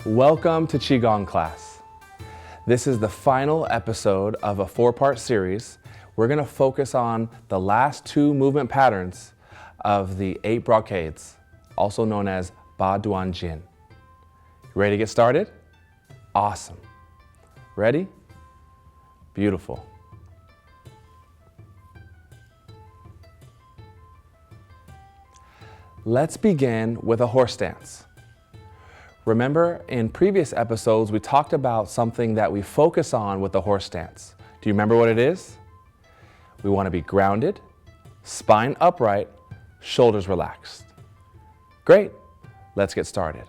Welcome to Qigong class. This is the final episode of a 4-part series. We're going to focus on the last 2 movement patterns of the 8 brocades, also known as Ba Duan Jin. Ready to get started? Awesome. Ready? Beautiful. Let's begin with a horse stance. Remember, in previous episodes, we talked about something that we focus on with the horse stance. Do you remember what it is? We want to be grounded, spine upright, shoulders relaxed. Great. Let's get started.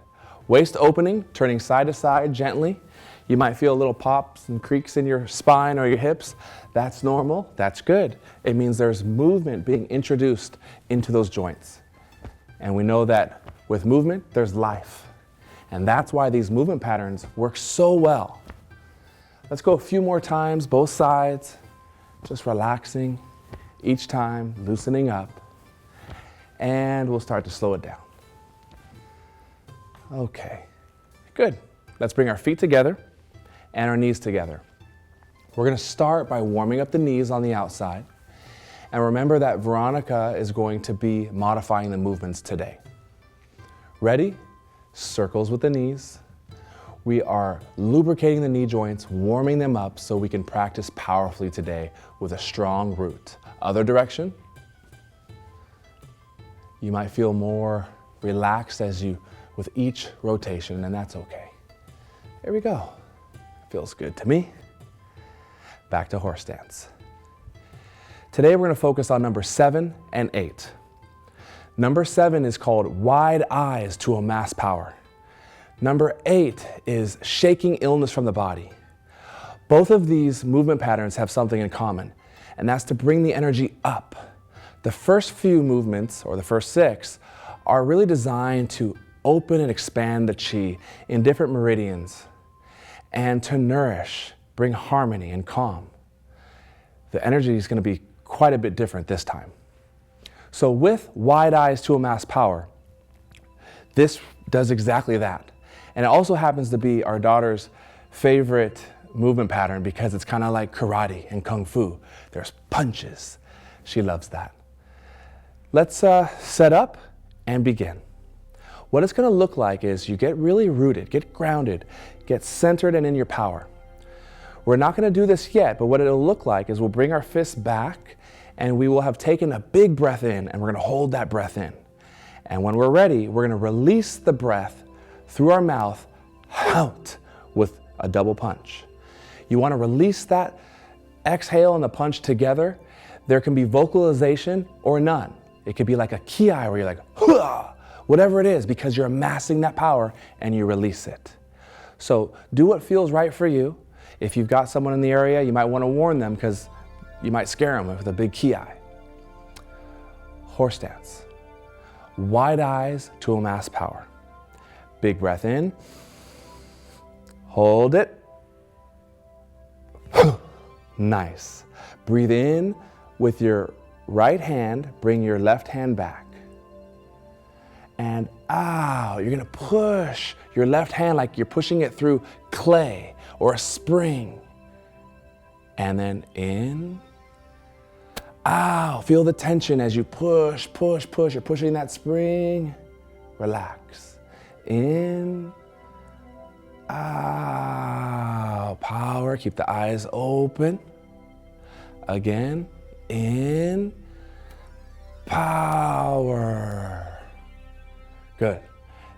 Waist opening, turning side to side gently. You might feel little pops and creaks in your spine or your hips. That's normal. That's good. It means there's movement being introduced into those joints. And we know that with movement, there's life. And that's why these movement patterns work so well. Let's go a few more times, both sides, just relaxing each time, loosening up. And we'll start to slow it down. Okay, good. Let's bring our feet together and our knees together. We're gonna start by warming up the knees on the outside. And remember that Veronica is going to be modifying the movements today. Ready? Circles with the knees. We are lubricating the knee joints, warming them up so we can practice powerfully today with a strong root. Other direction. You might feel more relaxed with each rotation, and that's okay. Here we go. Feels good to me. Back to horse stance. Today we're going to focus on number 7 and 8. Number 7 is called wide eyes to amass power. Number 8 is shaking illness from the body. Both of these movement patterns have something in common, and that's to bring the energy up. The first few movements, or the first 6, are really designed to open and expand the qi in different meridians and to nourish, bring harmony and calm. The energy is going to be quite a bit different this time. So with wide eyes to amass power, this does exactly that. And it also happens to be our daughter's favorite movement pattern because it's kind of like karate and kung fu. There's punches. She loves that. Let's set up and begin. What it's going to look like is you get really rooted, get grounded, get centered and in your power. We're not going to do this yet, but what it'll look like is we'll bring our fists back and we will have taken a big breath in and we're going to hold that breath in. And when we're ready, we're going to release the breath through our mouth out with a double punch. You want to release that exhale and the punch together. There can be vocalization or none. It could be like a ki where you're like, hua, whatever it is, because you're amassing that power and you release it. So do what feels right for you. If you've got someone in the area, you might want to warn them because you might scare them with a big ki. Horse stance. Wide eyes to amass power. Big breath in. Hold it. Nice. Breathe in with your right hand. Bring your left hand back. And out. You're going to push your left hand like you're pushing it through clay or a spring. And then in. Out. Feel the tension as you push, push, push. You're pushing that spring. Relax. In. Out. Power. Keep the eyes open. Again. In. Power. Good.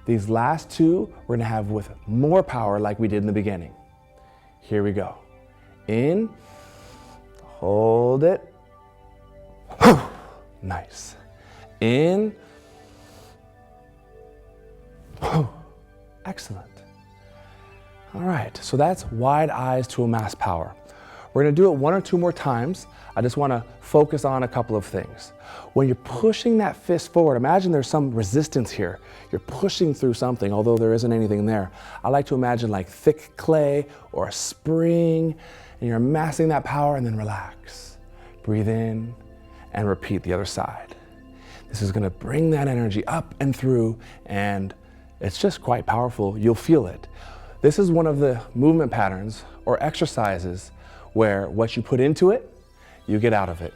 These last 2 we're going to have with more power like we did in the beginning. Here we go. In. Hold it. Nice. In. Excellent. All right, so that's wide eyes to amass power. We're going to do it 1 or 2 more times. I just want to focus on a couple of things. When you're pushing that fist forward, imagine there's some resistance here. You're pushing through something, although there isn't anything there. I like to imagine like thick clay or a spring, and you're amassing that power and then relax. Breathe in and repeat the other side. This is going to bring that energy up and through and It's just quite powerful. You'll feel it. This is one of the movement patterns or exercises where what you put into it, you get out of it.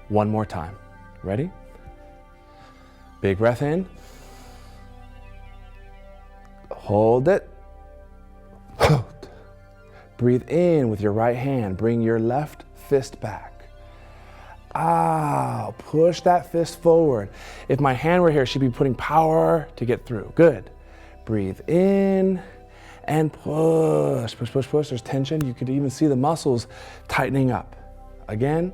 One more time. Ready? Big breath in. Hold it. Hold. Breathe in with your right hand. Bring your left fist back. Push that fist forward. If my hand were here, she'd be putting power to get through. Good. Breathe in and push, push, push, push. There's tension. You could even see the muscles tightening up. Again.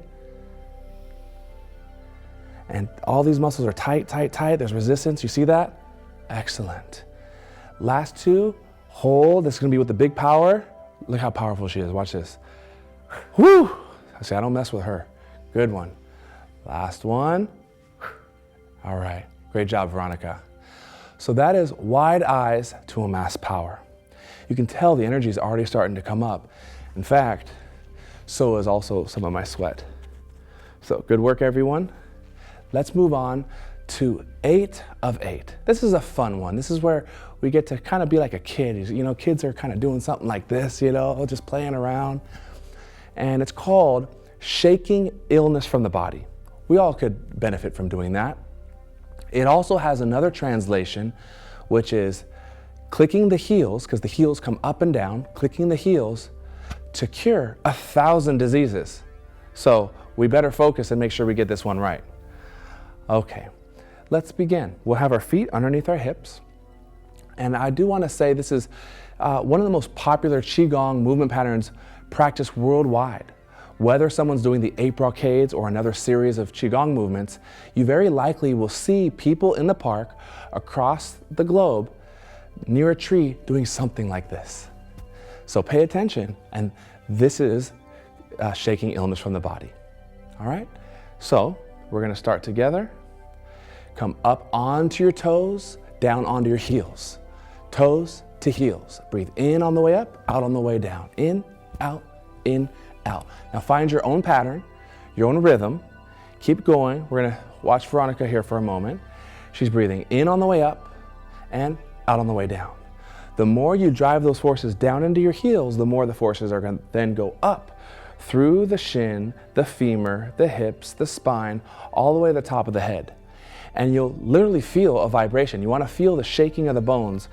And all these muscles are tight, tight, tight. There's resistance. You see that? Excellent. Last two. Hold. This is going to be with the big power. Look how powerful she is. Watch this. Woo! See, I don't mess with her. Good one. Last one. All right. Great job, Veronica. So that is wide eyes to amass power. You can tell the energy is already starting to come up. In fact, so is also some of my sweat. So good work, everyone. Let's move on to 8 of 8. This is a fun one. This is where we get to kind of be like a kid. You know, kids are kind of doing something like this, you know, just playing around. And it's called shaking illness from the body. We all could benefit from doing that. It also has another translation, which is clicking the heels, because the heels come up and down, clicking the heels to cure 1,000 diseases. So we better focus and make sure we get this one right. Okay, let's begin. We'll have our feet underneath our hips. And I do want to say this is one of the most popular Qigong movement patterns practiced worldwide. Whether someone's doing the 8 brocades or another series of Qigong movements, you very likely will see people in the park across the globe near a tree doing something like this. So pay attention, and this is shaking illness from the body. All right? So we're going to start together. Come up onto your toes, down onto your heels. Toes to heels. Breathe in on the way up, out on the way down. In, out, out. Now find your own pattern, your own rhythm. Keep going. We're going to watch Veronica here for a moment. She's breathing in on the way up and out on the way down. The more you drive those forces down into your heels, the more the forces are going to then go up through the shin, the femur, the hips, the spine, all the way to the top of the head. And you'll literally feel a vibration. You want to feel the shaking of the bones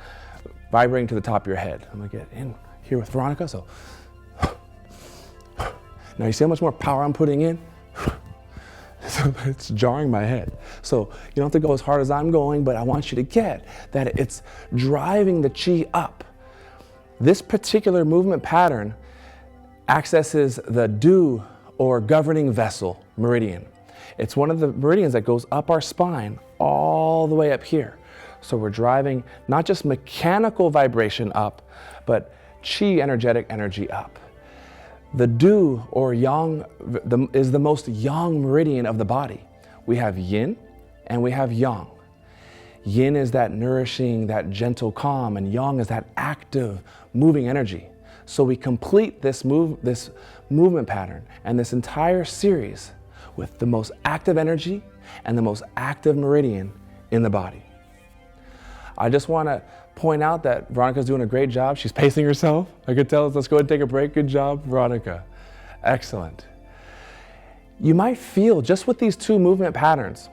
vibrating to the top of your head. I'm going to get in here with Veronica. So now you see how much more power I'm putting in? It's jarring my head. So you don't have to go as hard as I'm going, but I want you to get that it's driving the chi up. This particular movement pattern accesses the du, or governing vessel, meridian. It's one of the meridians that goes up our spine all the way up here. So we're driving not just mechanical vibration up, but chi, energetic energy up. The du, or yang, is the most yang meridian of the body. We have yin and we have yang. Yin is that nourishing, that gentle calm, and yang is that active, moving energy. So we complete this movement pattern and this entire series with the most active energy and the most active meridian in the body. I just want to point out that Veronica's doing a great job. She's pacing herself. I could tell. Let's go ahead and take a break. Good job, Veronica. Excellent. You might feel just with these 2 movement patterns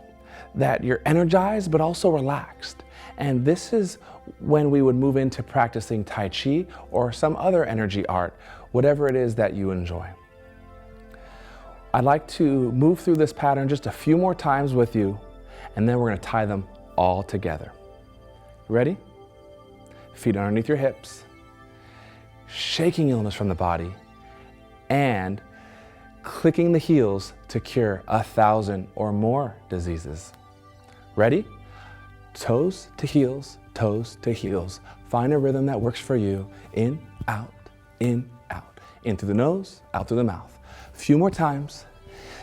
that you're energized but also relaxed. And this is when we would move into practicing Tai Chi or some other energy art, whatever it is that you enjoy. I'd like to move through this pattern just a few more times with you, and then we're going to tie them all together. Ready? Feet underneath your hips, shaking illness from the body, and clicking the heels to cure 1,000 or more diseases. Ready? Toes to heels, toes to heels. Find a rhythm that works for you. In, out, in, out. In through the nose, out through the mouth. A few more times,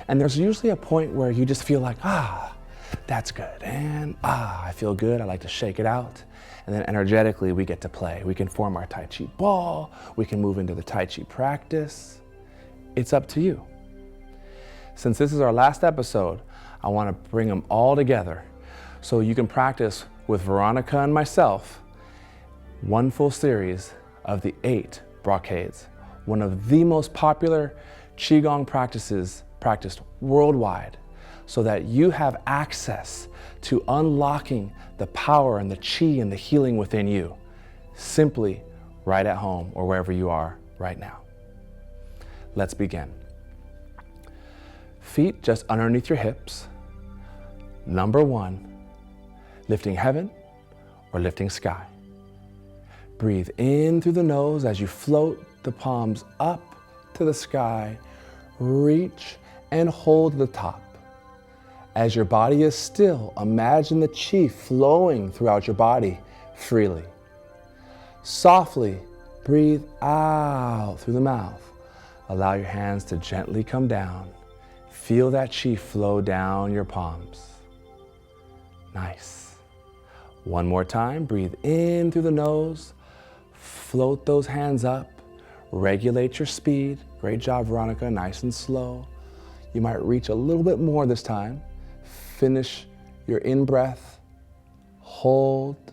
and there's usually a point where you just feel like, that's good, and I feel good. I like to shake it out. And then energetically, we get to play. We can form our Tai Chi ball. We can move into the Tai Chi practice. It's up to you. Since this is our last episode, I want to bring them all together so you can practice with Veronica and myself, one full series of the 8 brocades, one of the most popular Qigong practices practiced worldwide, so that you have access to unlocking the power and the Qi and the healing within you, simply right at home or wherever you are right now. Let's begin. Feet just underneath your hips. Number 1, lifting heaven or lifting sky. Breathe in through the nose as you float the palms up to the sky. Reach and hold the top. As your body is still, imagine the Qi flowing throughout your body freely. Softly breathe out through the mouth. Allow your hands to gently come down. Feel that Qi flow down your palms. Nice. One more time, breathe in through the nose. Float those hands up. Regulate your speed. Great job, Veronica, nice and slow. You might reach a little bit more this time. Finish your in-breath. Hold,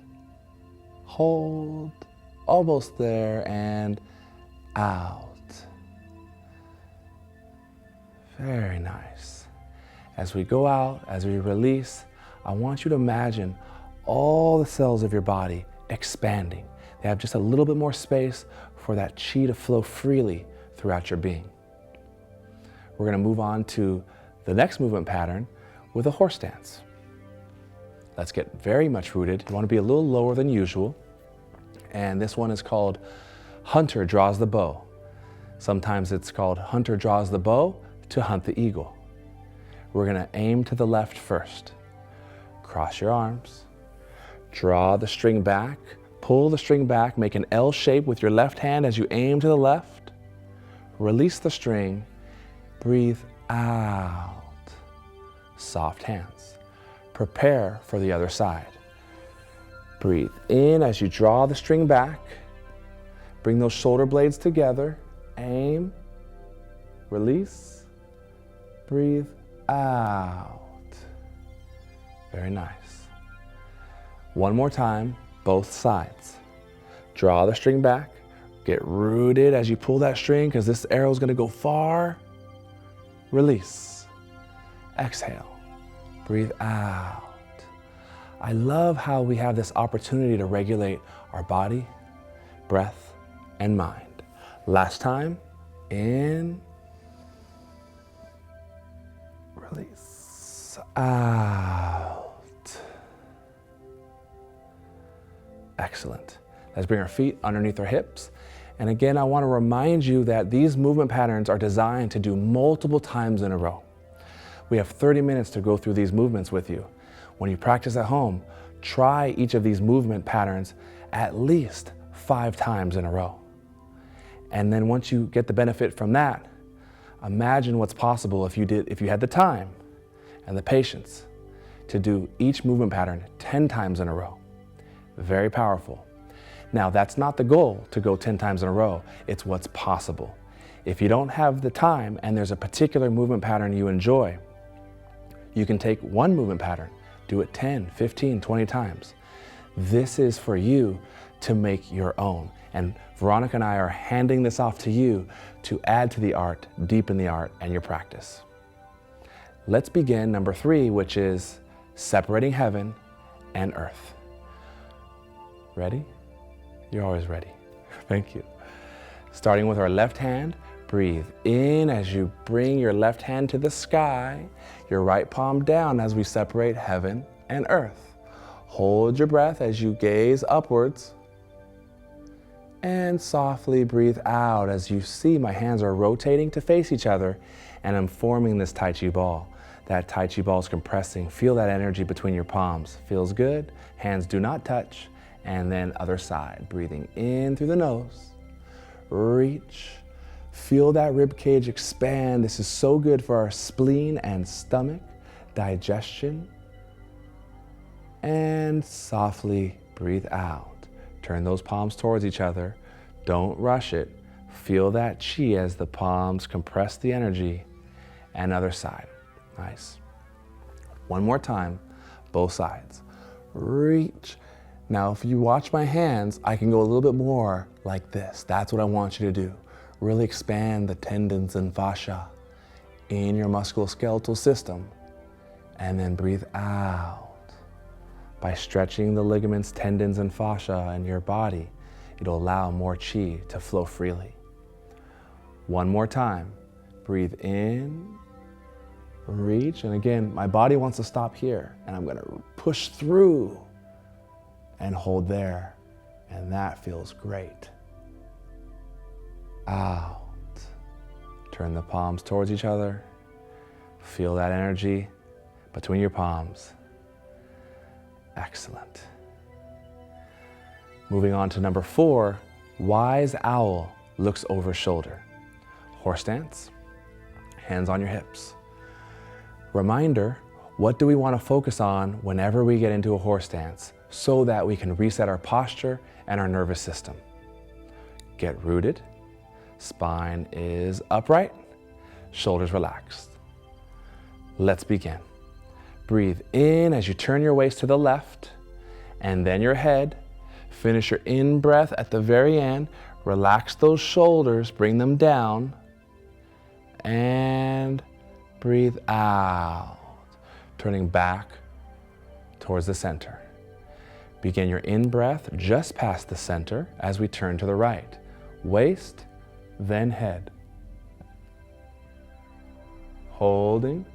hold, almost there, and out. Very nice. As we go out, as we release, I want you to imagine all the cells of your body expanding. They have just a little bit more space for that Qi to flow freely throughout your being. We're going to move on to the next movement pattern with a horse stance. Let's get very much rooted. You want to be a little lower than usual. And this one is called Hunter Draws the Bow. Sometimes it's called Hunter Draws the Bow to hunt the eagle. We're going to aim to the left first. Cross your arms. Draw the string back. Pull the string back. Make an L shape with your left hand as you aim to the left. Release the string. Breathe out. Soft hands. Prepare for the other side. Breathe in as you draw the string back. Bring those shoulder blades together. Aim. Release. Breathe out. Very nice. One more time, both sides. Draw the string back. Get rooted as you pull that string because this arrow is going to go far. Release. Exhale. Breathe out. I love how we have this opportunity to regulate our body, breath, and mind. Last time, in. Release. Out. Excellent. Let's bring our feet underneath our hips. And again, I want to remind you that these movement patterns are designed to do multiple times in a row. We have 30 minutes to go through these movements with you. When you practice at home, try each of these movement patterns at least 5 times in a row. And then once you get the benefit from that, imagine what's possible if you had the time and the patience to do each movement pattern 10 times in a row. Very powerful. Now, that's not the goal to go 10 times in a row. It's what's possible. If you don't have the time and there's a particular movement pattern you enjoy, you can take one movement pattern, do it 10, 15, 20 times. This is for you to make your own. And Veronica and I are handing this off to you to add to the art, deepen the art, and your practice. Let's begin number 3, which is separating heaven and earth. Ready? You're always ready. Thank you. Starting with our left hand, breathe in as you bring your left hand to the sky, your right palm down as we separate heaven and earth. Hold your breath as you gaze upwards. And softly breathe out as you see my hands are rotating to face each other and I'm forming this Tai Chi ball. That Tai Chi ball is compressing. Feel that energy between your palms. Feels good. Hands do not touch. And then other side. Breathing in through the nose. Reach. Feel that rib cage expand. This is so good for our spleen and stomach, digestion. And softly breathe out. Turn those palms towards each other. Don't rush it. Feel that Qi as the palms compress the energy. And other side. Nice. One more time, both sides. reach. Now, if you watch my hands, I can go a little bit more like this. That's what I want you to do. Really expand the tendons and fascia in your musculoskeletal system. And then breathe out. By stretching the ligaments, tendons, and fascia in your body, it'll allow more chi to flow freely. One more time. Breathe in, reach, and again, my body wants to stop here, and I'm gonna push through and hold there, and that feels great. Out. Turn the palms towards each other. Feel that energy between your palms. Excellent. Moving on to number 4, wise owl looks over shoulder. Horse stance, hands on your hips. Reminder, what do we want to focus on whenever we get into a horse stance so that we can reset our posture and our nervous system? Get rooted, spine is upright, shoulders relaxed. Let's begin. Breathe in as you turn your waist to the left and then your head. Finish your in-breath at the very end. Relax those shoulders, bring them down, and breathe out, turning back towards the center. Begin your in-breath just past the center as we turn to the right. Waist, then head. Holding.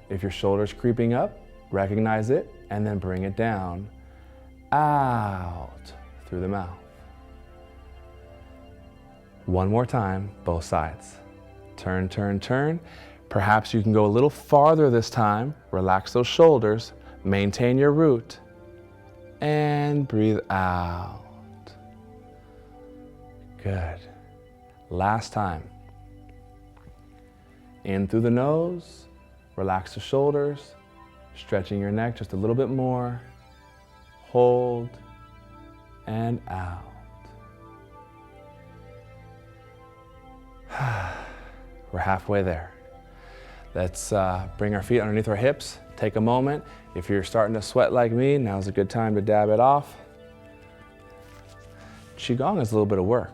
If your shoulder's creeping up, recognize it, and then bring it down, out through the mouth. One more time, both sides. Turn, turn, turn. Perhaps you can go a little farther this time. Relax those shoulders, maintain your root, and breathe out. Good. Last time. In through the nose, relax the shoulders, stretching your neck just a little bit more. Hold, and out. We're halfway there. Let's bring our feet underneath our hips. Take a moment. If you're starting to sweat like me, now's a good time to dab it off. Qigong is a little bit of work,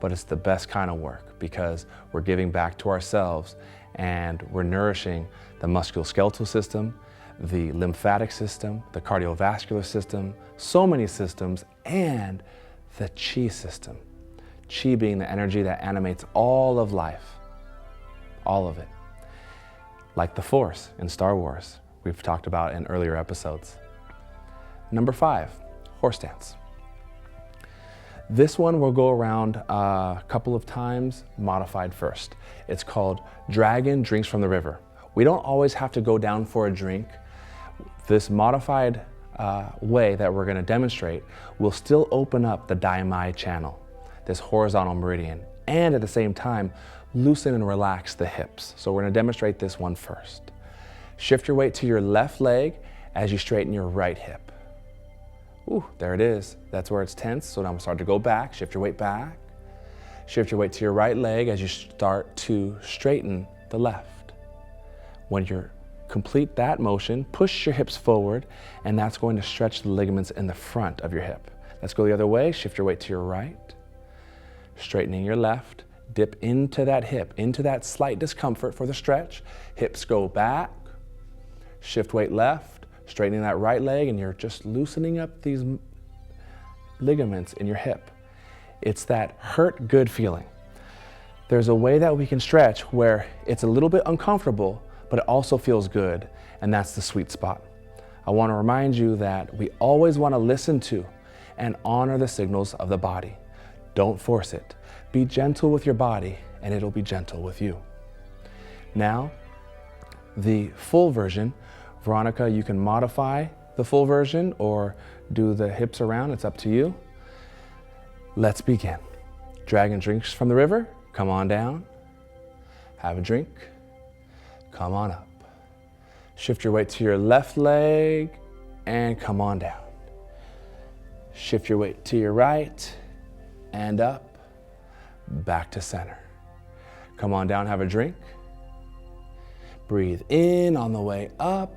but it's the best kind of work because we're giving back to ourselves and we're nourishing the musculoskeletal system, the lymphatic system, the cardiovascular system, so many systems, and the qi system. Qi being the energy that animates all of life, all of it. Like the Force in Star Wars, we've talked about in earlier episodes. Number 5, horse stance. This one will go around a couple of times, modified first. It's called Dragon Drinks from the River. We don't always have to go down for a drink. This modified way that we're gonna demonstrate will still open up the Daimai channel, this horizontal meridian, and at the same time, loosen and relax the hips. So we're gonna demonstrate this one first. Shift your weight to your left leg as you straighten your right hip. Ooh, there it is. That's where it's tense. So now I'm gonna start to go back, shift your weight back. Shift your weight to your right leg as you start to straighten the left. When you complete that motion, push your hips forward, and that's going to stretch the ligaments in the front of your hip. Let's go the other way. Shift your weight to your right. Straightening your left. Dip into that hip, into that slight discomfort for the stretch. Hips go back. Shift weight left. Straightening that right leg, and you're just loosening up these ligaments in your hip. It's that hurt good feeling. There's a way that we can stretch where it's a little bit uncomfortable, but it also feels good, and that's the sweet spot. I want to remind you that we always want to listen to and honor the signals of the body. Don't force it. Be gentle with your body, and it'll be gentle with you. Now, the full version. Veronica, you can modify the full version or do the hips around, it's up to you. Let's begin. Dragon Drinks from the River, come on down. Have a drink, come on up. Shift your weight to your left leg and come on down. Shift your weight to your right and up, back to center. Come on down, have a drink. Breathe in on the way up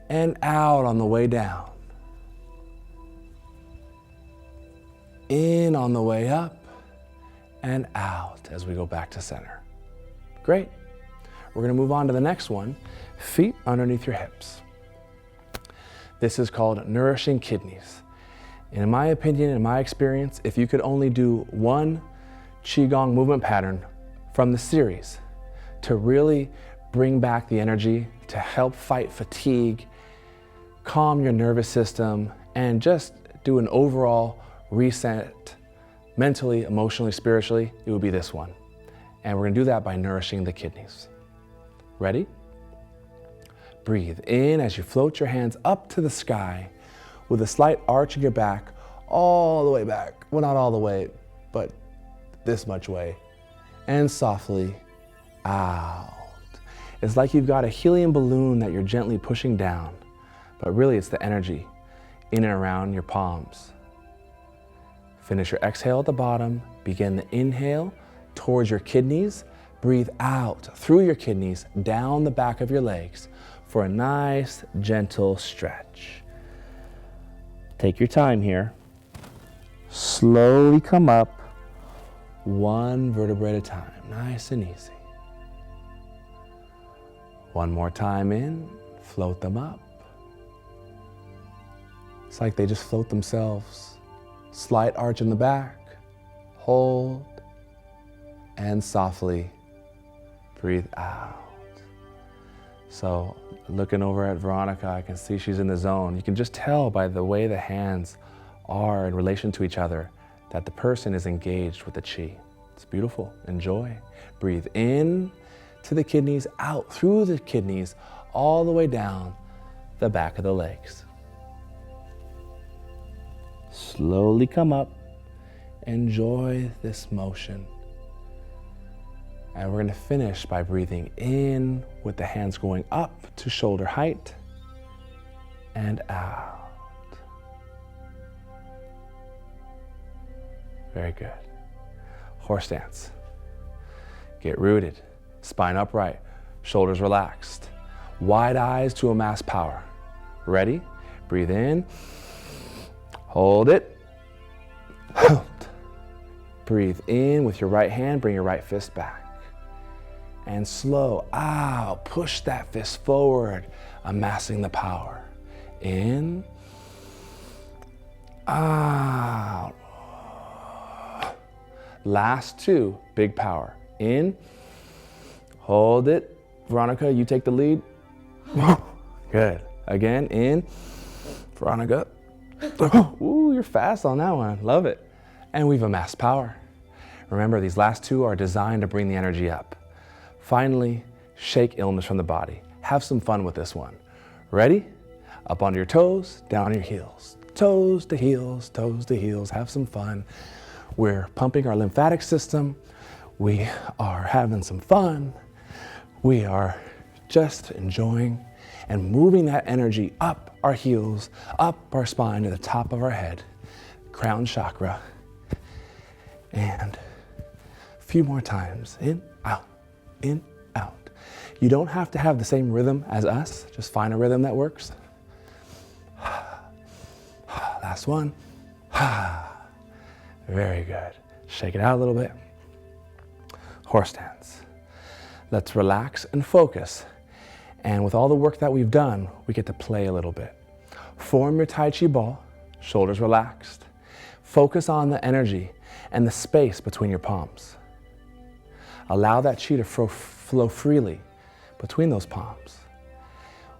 and out on the way down. in on the way up and out as we go back to center. Great. We're going to move on to the next one, feet underneath your hips. This is called nourishing kidneys. In my opinion, in my experience, if you could only do one Qigong movement pattern from the series to really bring back the energy, to help fight fatigue, calm your nervous system, and just do an overall reset mentally, emotionally, spiritually, it would be this one. And we're gonna do that by nourishing the kidneys. Ready? Breathe in as you float your hands up to the sky with a slight arch in your back, all the way back. Well, not all the way, but this much way. And softly out. It's like you've got a helium balloon that you're gently pushing down, but really it's the energy in and around your palms. Finish your exhale at the bottom. Begin the inhale towards your kidneys. Breathe out through your kidneys, down the back of your legs for a nice, gentle stretch. Take your time here. Slowly come up, one vertebra at a time, nice and easy. One more time in, float them up. It's like they just float themselves. Slight arch in the back, hold, and softly breathe out. So looking over at Veronica, I can see she's in the zone. You can just tell by the way the hands are in relation to each other that the person is engaged with the Qi. It's beautiful, enjoy. Breathe in to the kidneys, out through the kidneys, all the way down the back of the legs. Slowly come up, enjoy this motion. And we're gonna finish by breathing in with the hands going up to shoulder height and out. Very good. Horse stance. Get rooted, spine upright, shoulders relaxed. Wide eyes to amass power. Ready? Breathe in. Hold it. Hold. Breathe in with your right hand, bring your right fist back. And slow out, push that fist forward, amassing the power. In, out. Last two, big power. In, hold it. Veronica, you take the lead. Good. Again, in, Veronica. Ooh, you're fast on that one, love it. And we've amassed power. Remember, these last two are designed to bring the energy up. Finally, shake illness from the body. Have some fun with this one. Ready? Up onto your toes, down on your heels. Toes to heels, have some fun. We're pumping our lymphatic system. We are having some fun. We are just enjoying and moving that energy up our heels, up our spine to the top of our head, crown chakra. And a few more times, in, out. In, out. You don't have to have the same rhythm as us. Just find a rhythm that works. Last one. Very good. Shake it out a little bit. Horse stance. Let's relax and focus. And with all the work that we've done, we get to play a little bit. Form your Tai Chi ball, shoulders relaxed. Focus on the energy and the space between your palms. Allow that Qi to flow freely between those palms.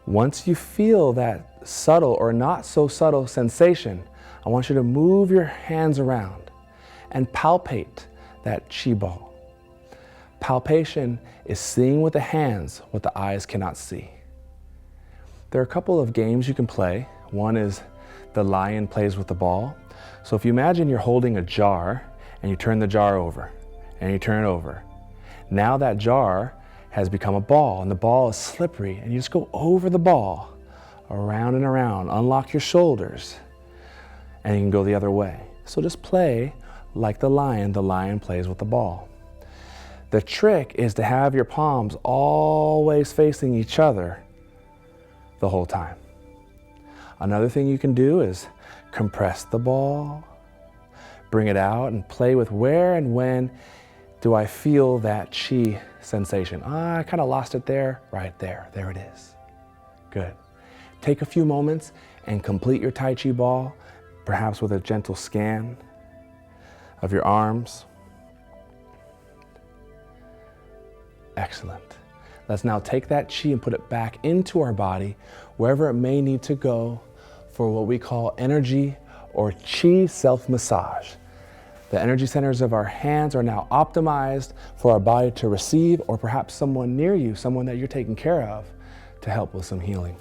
Once you feel that subtle or not so subtle sensation, I want you to move your hands around and palpate that Qi ball. Palpation is seeing with the hands what the eyes cannot see. There are a couple of games you can play. One is the lion plays with the ball. So if you imagine you're holding a jar and you turn the jar over and you turn it over. Now that jar has become a ball and the ball is slippery and you just go over the ball, around and around, unlock your shoulders, and you can go the other way. So just play like the lion plays with the ball. The trick is to have your palms always facing each other the whole time. Another thing you can do is compress the ball, bring it out and play with where and when do I feel that chi sensation. I kind of lost it there, right there. There it is. Good. Take a few moments and complete your Tai Chi ball, perhaps with a gentle scan of your arms. Excellent. Let's now take that chi and put it back into our body, wherever it may need to go, for what we call energy or chi self-massage. The energy centers of our hands are now optimized for our body to receive, or perhaps someone near you, someone that you're taking care of, to help with some healing.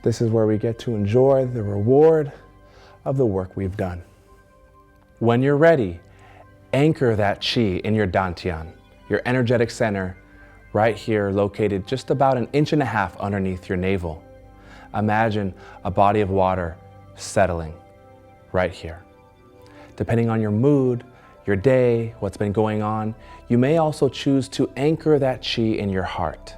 This is where we get to enjoy the reward of the work we've done. When you're ready, anchor that chi in your dantian, your energetic center, right here, located just about 1.5 inches underneath your navel. Imagine a body of water settling right here. Depending on your mood, your day, what's been going on, you may also choose to anchor that chi in your heart.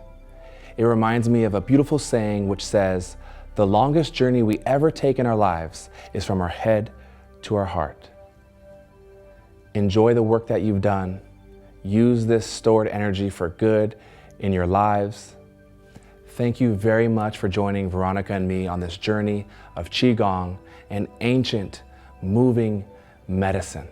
It reminds me of a beautiful saying which says, the longest journey we ever take in our lives is from our head to our heart. Enjoy the work that you've done. Use this stored energy for good in your lives. Thank you very much for joining Veronica and me on this journey of Qigong, an ancient, moving medicine.